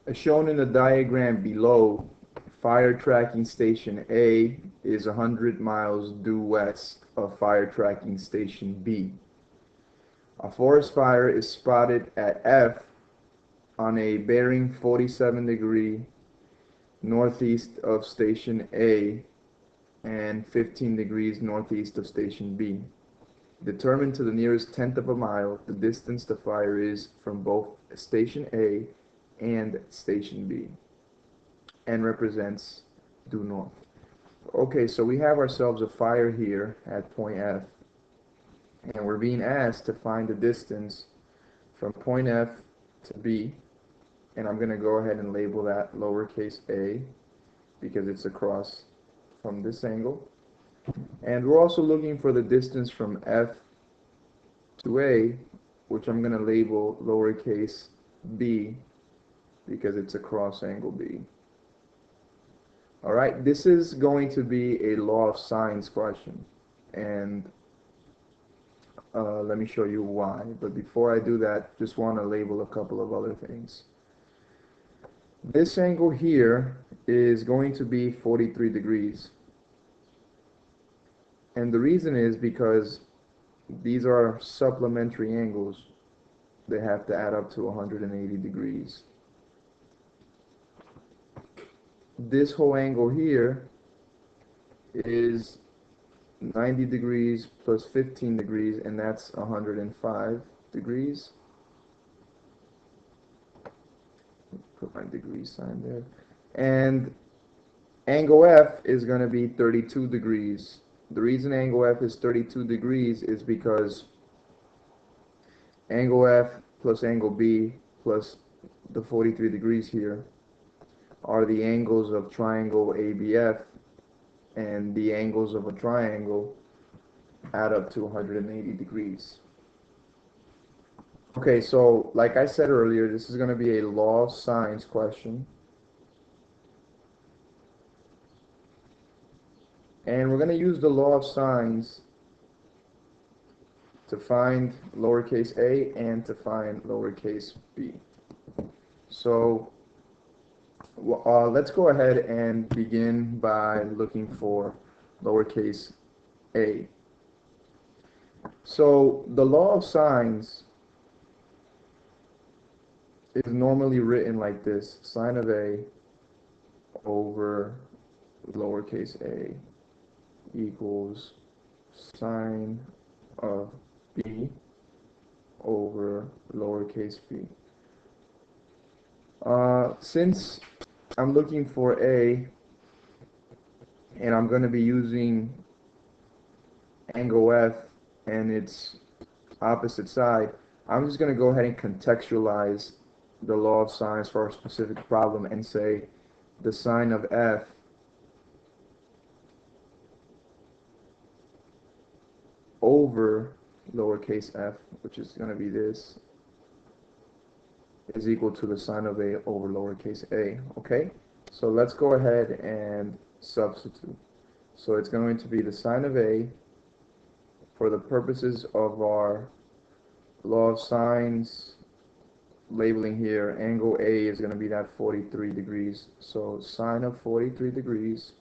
As shown in the diagram below, fire tracking station A is 100 miles due west of fire tracking station B. A forest fire is spotted at F on a bearing 47° northeast of station A and 15° northeast of station B. Determine to the nearest tenth of a mile the distance the fire is from both station A and station B, and represents due north. Okay, so we have ourselves a fire here at point F, and we're being asked to find the distance from point F to B, and I'm going to go ahead and label that lowercase a because it's across from this angle. And we're also looking for the distance from F to A, which I'm going to label lowercase b because it's across angle B. Alright, this is going to be a law of sines question, and let me show you why. But before I do that, just want to label a couple of other things. This angle here is going to be 43 degrees. And the reason is because these are supplementary angles. They have to add up to 180 degrees. This whole angle here is 90 degrees plus 15 degrees, and that's 105 degrees. Put my degree sign there. And angle F is going to be 32 degrees. The reason angle F is 32 degrees is because angle F plus angle B plus the 43 degrees here are the angles of triangle ABF, and the angles of a triangle add up to 180 degrees. Okay, so like I said earlier, this is going to be a law of sines question. And we're going to use the law of sines to find lowercase a and to find lowercase b. So let's go ahead and begin by looking for lowercase a. So the law of sines is normally written like this: sine of a over lowercase a equals sine of b over lowercase b. Since I'm looking for a, and I'm going to be using angle F and its opposite side, I'm just going to go ahead and contextualize the law of sines for a specific problem and say the sine of F over lowercase f, which is going to be this, is equal to the sine of a over lowercase a. Okay, so let's go ahead and substitute. So it's going to be the sine of a, for the purposes of our law of sines labeling here, angle A is going to be that 43 degrees. So sine of 43 degrees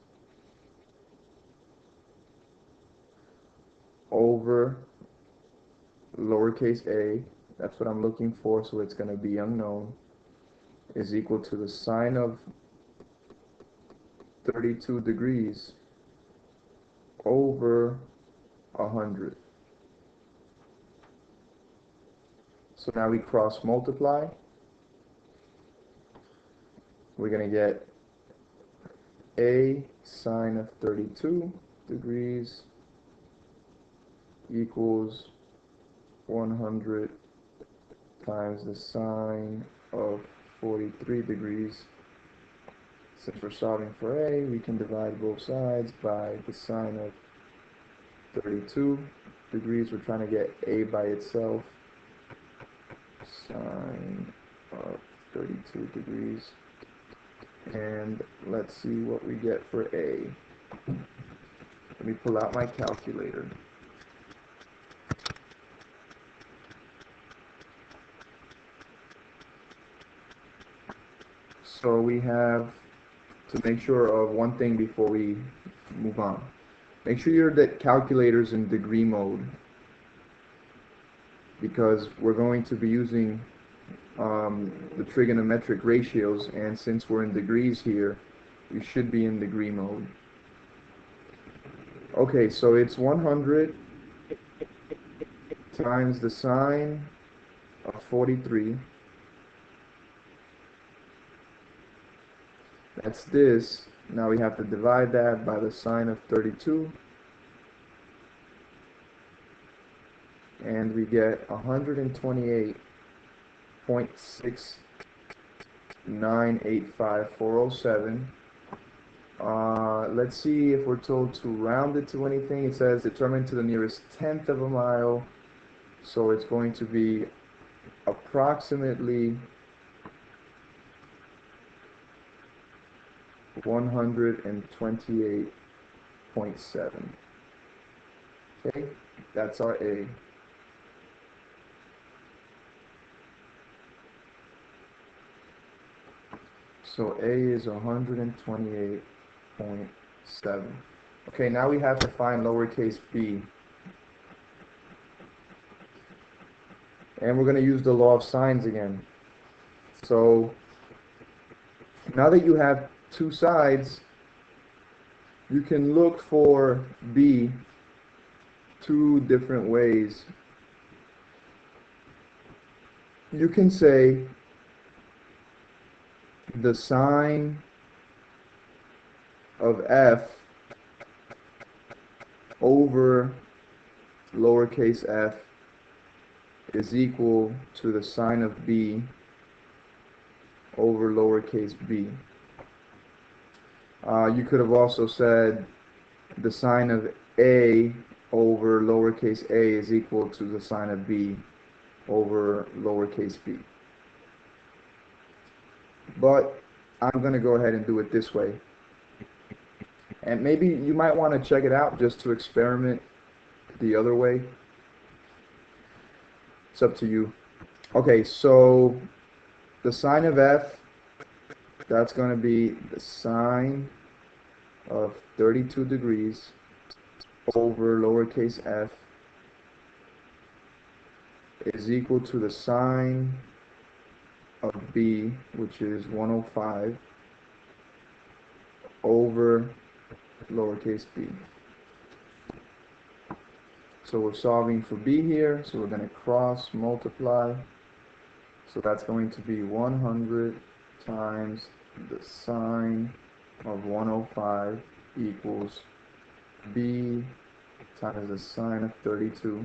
over lowercase a, that's what I'm looking for, so it's going to be unknown, is equal to the sine of 32 degrees over 100. So now we cross multiply. We're going to get a sine of 32 degrees equals 100 times the sine of 43 degrees. Since we're solving for a, we can divide both sides by the sine of 32 degrees. We're trying to get a by itself. Sine of 32 degrees. And let's see what we get for a. Let me pull out my calculator. So we have to make sure of one thing before we move on. Make sure your calculator's in degree mode, because we're going to be using the trigonometric ratios, and since we're in degrees here, we should be in degree mode. Okay, so it's 100 times the sine of 43. That's this. Now we have to divide that by the sine of 32. And we get 128.6985407. Let's see if we're told to round it to anything. It says determine to the nearest tenth of a mile. So it's going to be approximately 128.7. Okay, that's our A. So A is 128.7. Okay, now we have to find lowercase b. And we're going to use the law of sines again. So now that you have two sides, you can look for b two different ways. You can say the sine of f over lowercase f is equal to the sine of b over lowercase b. You could have also said the sine of a over lowercase a is equal to the sine of b over lowercase b. But I'm going to go ahead and do it this way. And maybe you might want to check it out just to experiment the other way. It's up to you. Okay, so the sine of f, that's going to be the sine of 32 degrees over lowercase f is equal to the sine of b, which is 105, over lowercase b. So we're solving for b here, so we're going to cross multiply. So that's going to be 100 times the sine of 105 equals b times the sine of 32.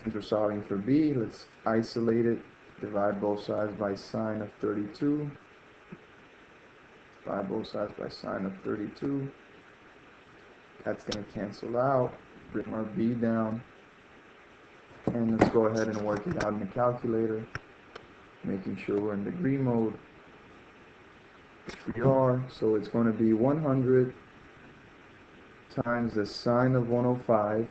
Since we're solving for b, let's isolate it. Divide both sides by sine of 32. Divide both sides by sine of 32. That's going to cancel out. Bring our b down. And let's go ahead and work it out in the calculator, making sure we're in degree mode, which we are. So it's going to be 100 times the sine of 105.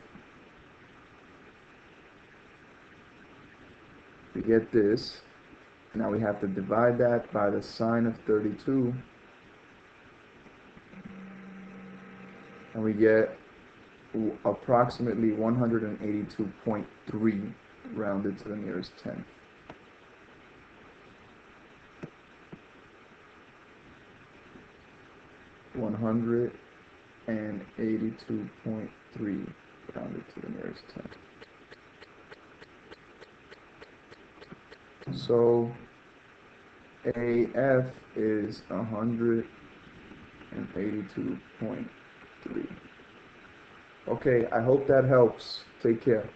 We get this. Now we have to divide that by the sine of 32. And we get approximately 182.3 rounded to the nearest tenth. $182.3 rounded to the nearest tenth. So AF is 182.3. Okay, I hope that helps. Take care.